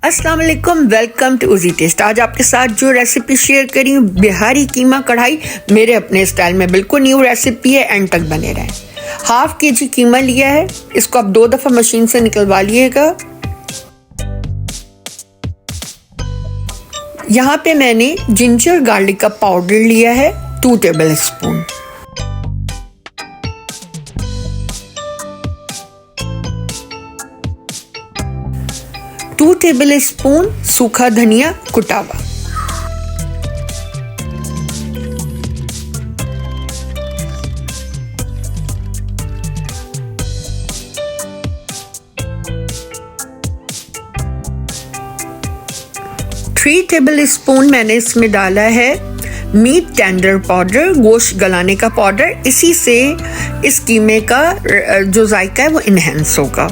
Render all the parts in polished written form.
अस्सलाम वालेकुम, welcome to उजी test. आज आपके साथ जो रेसिपी शेयर करी हूँ, बिहारी कीमा कढ़ाई, मेरे अपने स्टाइल में बिल्कुल न्यू रेसिपी है, एंड तक बने रहें। हाफ kg कीमा लिया है, इसको आप 2 दफ़ा मशीन से निकलवा लिएगा। यहाँ पे मैंने जिंजर गार्लिक का पाउडर लिया है 2 tablespoon. Two tablespoon सूखा धनिया कुटा हुआ, 3 टेबल स्पून मैंने इसमें डाला है मीट टेंडर पाउडर, गोश्त गलाने का पाउडर। इसी से इस कीमे का जो जायका है वो इनहेंस होगा।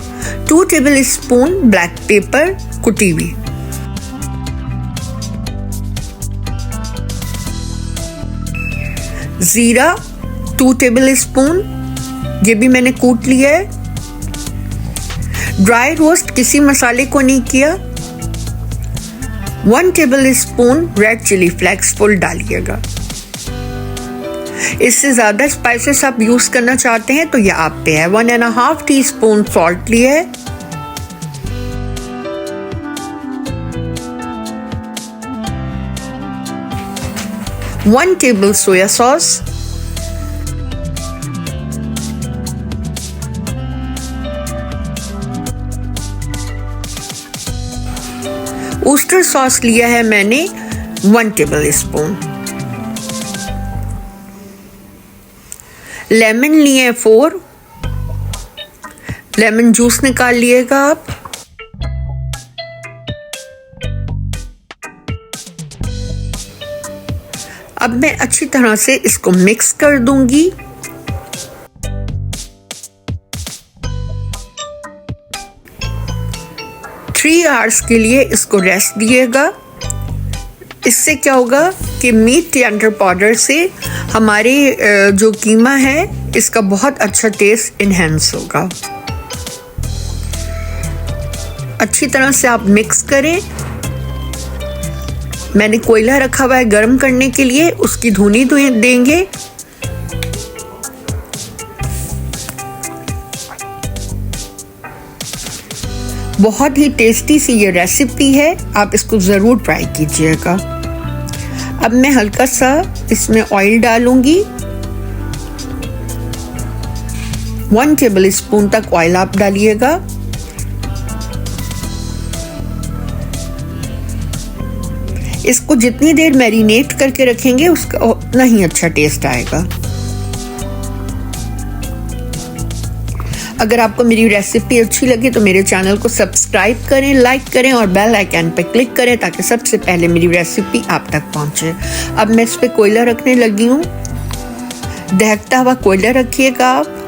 2 टेबल स्पून ब्लैक पेपर कुटी हुई, जीरा 2 टेबल स्पून, ये भी मैंने कूट लिया है। ड्राई रोस्ट किसी मसाले को नहीं किया। 1 tablespoon red chilli flakes full डालिएगा। इससे ज्यादा स्पाइसेस आप यूज करना चाहते हैं तो ये आप पे है। 1.5 टीस्पून सॉल्ट लिया है। One table soya sauce, oyster sauce लिया है मैंने 1 टेबल स्पून। लेमन लिए 4, लेमन जूस निकाल लिएगा आप। अब मैं अच्छी तरह से इसको मिक्स कर दूंगी। थ्री आवर्स के लिए इसको रेस्ट दिएगा। इससे क्या होगा कि मीट टेंडर पाउडर से हमारे जो कीमा है इसका बहुत अच्छा टेस्ट इनहेंस होगा। अच्छी तरह से आप मिक्स करें। मैंने कोयला रखा हुआ है गर्म करने के लिए, उसकी धुनी देंगे। बहुत ही टेस्टी सी ये रेसिपी है, आप इसको ज़रूर ट्राई कीजिएगा। अब मैं हल्का सा इसमें ऑयल डालूंगी। 1 टेबल स्पून तक ऑयल आप डालिएगा। इसको जितनी देर मैरिनेट करके रखेंगे उसका उतना ही अच्छा टेस्ट आएगा। अगर आपको मेरी रेसिपी अच्छी लगे तो मेरे चैनल को सब्सक्राइब करें, लाइक करें और बेल आइकन पर क्लिक करें ताकि सबसे पहले मेरी रेसिपी आप तक पहुंचे। अब मैं इस पे कोयला रखने लगी हूँ। दहकता हुआ कोयला रखिएगा आप।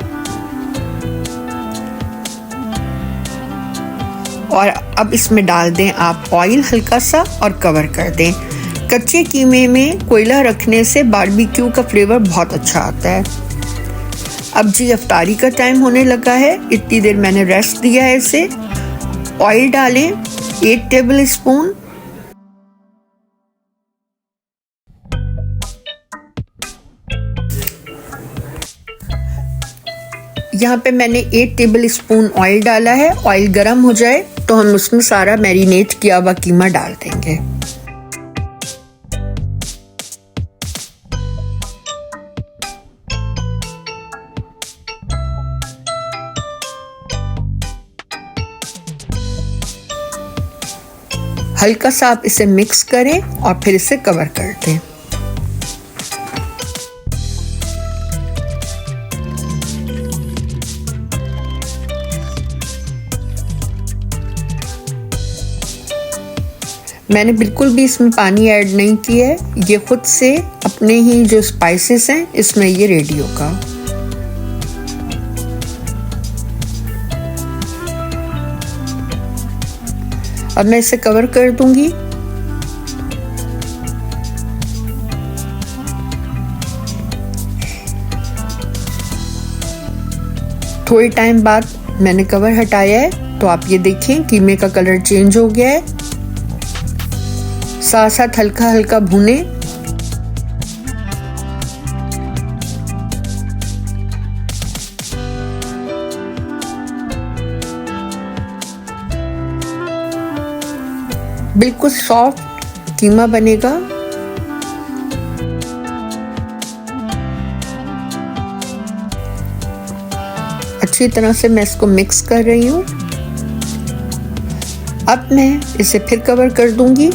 और अब इसमें डाल दें आप ऑयल हल्का सा और कवर कर दें। कच्चे कीमे में कोयला रखने से बारबेक्यू का फ्लेवर बहुत अच्छा आता है। अब जी अफ्तारी का टाइम होने लगा है, इतनी देर मैंने रेस्ट दिया है इसे। ऑयल डालें 8 टेबल स्पून। यहाँ पे मैंने 8 टेबल स्पून ऑयल डाला है। ऑयल गर्म हो जाए तो हम उसमें सारा मैरिनेट किया हुआ कीमा डाल देंगे। हल्का सा आप इसे मिक्स करें और फिर इसे कवर कर दें। मैंने बिल्कुल भी इसमें पानी ऐड नहीं किया है, ये खुद से अपने ही जो स्पाइसेस हैं इसमें ये रेडी होगा। अब मैं इसे कवर कर दूंगी। थोड़े टाइम बाद मैंने कवर हटाया है तो आप ये देखें कीमे का कलर चेंज हो गया है। साथ साथ हल्का हल्का भूनें। बिल्कुल सॉफ्ट कीमा बनेगा। अच्छी तरह से मैं इसको मिक्स कर रही हूँ। अब मैं इसे फिर कवर कर दूंगी।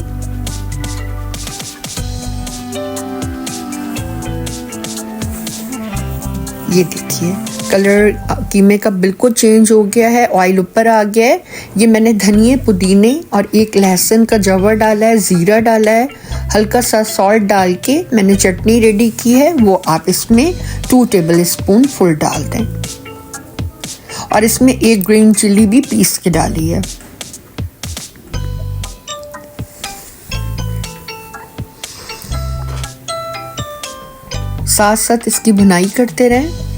ये देखिए कलर कीमे का बिल्कुल चेंज हो गया है, ऑयल ऊपर आ गया है। ये मैंने धनिए, पुदीने और एक लहसुन का जवर डाला है, जीरा डाला है, हल्का सा सॉल्ट डाल के मैंने चटनी रेडी की है, वो आप इसमें 2 टेबल स्पून फुल डाल दें। और इसमें 1 ग्रीन चिल्ली भी पीस के डाली है। साथ साथ इसकी भुनाई करते रहें।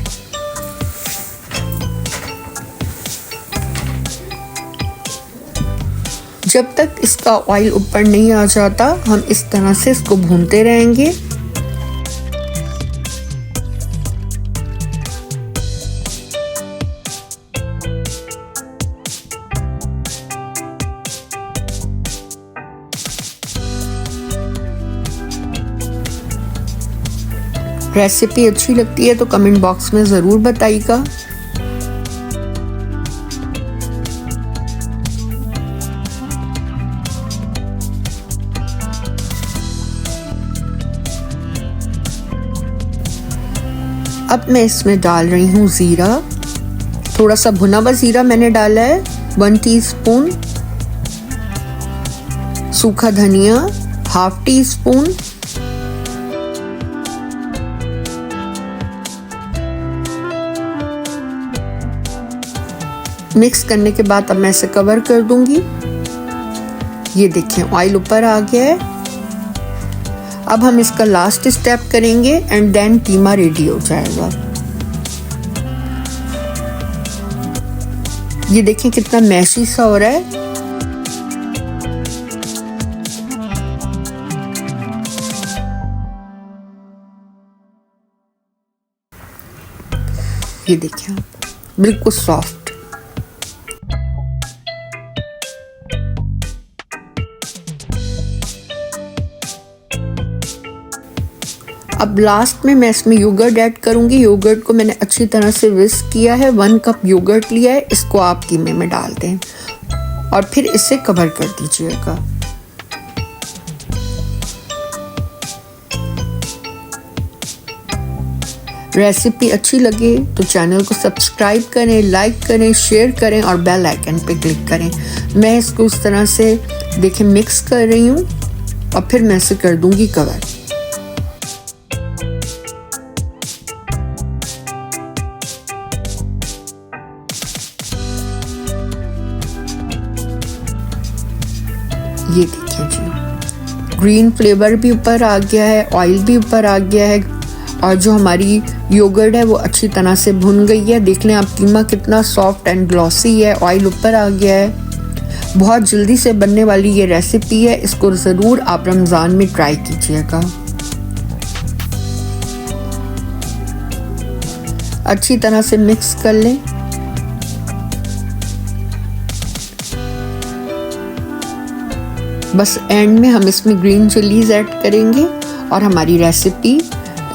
जब तक इसका ऑयल ऊपर नहीं आ जाता हम इस तरह से इसको भूनते रहेंगे। रेसिपी अच्छी लगती है तो कमेंट बॉक्स में ज़रूर बताइएगा। अब मैं इसमें डाल रही हूँ ज़ीरा, थोड़ा सा भुना हुआ ज़ीरा मैंने डाला है, 1 टीस्पून, सूखा धनिया 1/2 टीस्पून, मिक्स करने के बाद अब मैं इसे कवर कर दूंगी। ये देखिए ऑयल ऊपर आ गया है। अब हम इसका लास्ट स्टेप करेंगे एंड देन कीमा रेडी हो जाएगा। ये देखिए कितना मैशी सा हो रहा है। ये देखिए बिल्कुल सॉफ्ट। अब लास्ट में मैं इसमें योगर्ट ऐड करूंगी। योगर्ट को मैंने अच्छी तरह से विस्क किया है, 1 कप योगर्ट लिया है, इसको आप कीमे में डाल दें और फिर इसे कवर कर दीजिएगा। रेसिपी अच्छी लगे तो चैनल को सब्सक्राइब करें, लाइक करें, शेयर करें और बेल आइकन पे क्लिक करें। मैं इसको उस तरह से देखिए मिक्स कर रही हूँ और फिर मैं इसे कर दूंगी कवर। ये देखिए जी ग्रीन फ्लेवर भी ऊपर आ गया है, ऑयल भी ऊपर आ गया है और जो हमारी योगर्ट है वो अच्छी तरह से भुन गई है। देख लें आप कीमा कितना सॉफ्ट एंड ग्लॉसी है, ऑयल ऊपर आ गया है। बहुत जल्दी से बनने वाली ये रेसिपी है, इसको ज़रूर आप रमज़ान में ट्राई कीजिएगा। अच्छी तरह से मिक्स कर लें। बस एंड में हम इसमें ग्रीन चिलीज ऐड करेंगे और हमारी रेसिपी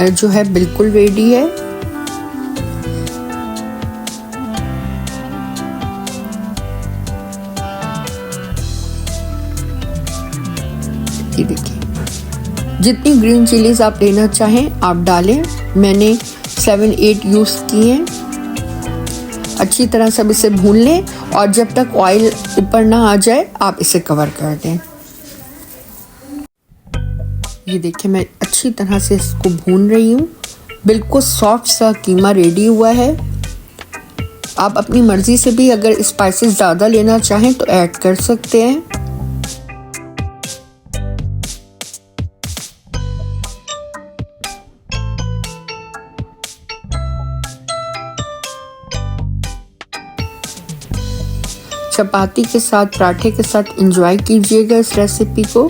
जो है बिल्कुल रेडी है। ये देखिए जितनी ग्रीन चिलीज आप लेना चाहें आप डालें। मैंने 7-8 यूज किए हैं। अच्छी तरह से इसे भून लें और जब तक ऑयल ऊपर ना आ जाए आप इसे कवर कर दें। ये देखिए मैं अच्छी तरह से इसको भून रही हूँ। बिल्कुल सॉफ्ट सा कीमा रेडी हुआ है। आप अपनी मर्जी से भी अगर स्पाइसेस ज़्यादा लेना चाहें तो ऐड कर सकते हैं। चपाती के साथ, पराठे के साथ एंजॉय कीजिएगा इस रेसिपी को।